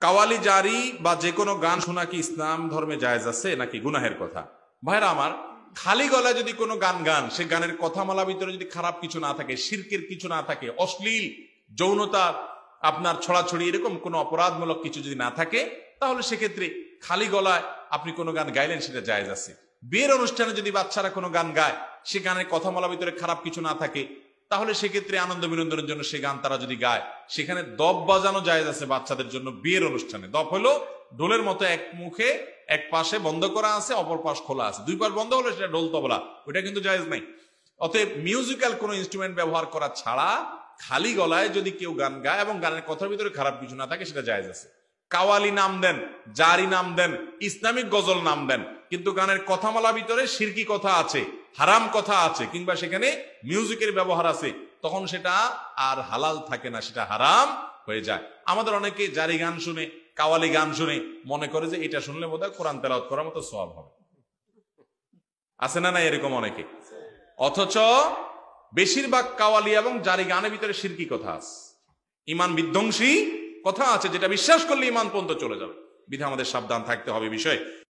কাওয়ালি জারি বা যে কোনো গান শোনা কি ইসলাম ধর্মে জায়েজ আছে নাকি গুনাহের কথা? ভাইরা আমার, খালি গলায় যদি কোনো গান গান, সে গানের কথামালা ভিতরে যদি খারাপ কিছু না থাকে, শিরকের কিছু না থাকে, অশ্লীল যৌনতা আপনার ছড়াছড়ি এরকম কোনো অপরাধমূলক কিছু যদি না থাকে, তাহলে সেক্ষেত্রে খালি গলায় আপনি কোনো গান গাইলেন, সেটা জায়েজ আছে। বিয়ের অনুষ্ঠানে যদি বাচ্চারা কোনো গান গায়, সে গানের কথামালা ভিতরে খারাপ কিছু না থাকে, তাহলে সেক্ষেত্রে আনন্দ বিনোদনের জন্য সে গান তারা যদি গায়, সেখানে দপ বাজানো জায়েজ আছে বাচ্চাদের জন্য বিয়ের অনুষ্ঠানে। দপ হলো ঢোলের মতো, এক মুখে এক পাশে বন্ধ করা আছে, অপর পাশ খোলা আছে, দুই পাশ বন্ধ হলে সেটা ঢোল তবলা, ওইটা কিন্তু জায়েজ নাই। অতএব মিউজিক্যাল কোনো ইনস্ট্রুমেন্ট ব্যবহার করা ছাড়া খালি গলায় যদি কেউ গান গায় এবং গানের কথার ভিতরে খারাপ কিছু না থাকে, সেটা জায়েজ আছে। কাওয়ালি নাম দেন, জারি নাম দেন, ইসলামিক গজল নাম দেন, কিন্তু গানের কথামালা ভিতরে শিরকি কথা আছে, হারাম কথা আছে, কিংবা সেখানে মিউজিকের ব্যবহার আছে, তখন সেটা আর হালাল থাকে না, সেটা হারাম হয়ে যায়। আমাদের অনেকে জারি গান শুনে, কাওয়ালি গান শুনে মনে করে যে এটা শুনলে বোধহয় কোরআন তেলাওয়াত করার মতো সওয়াব হবে। আছে না না এরকম অনেকে? অথচ বেশিরভাগ কাওয়ালি এবং জারি গানের ভিতরে শিরকি কথা আছে, ঈমান বিধ্বংসী কথা আছে, যেটা বিশ্বাস করলে ঈমান পর্যন্ত চলে যাবে। বিধায় আমাদের সাবধান থাকতে হবে বিষয়ে।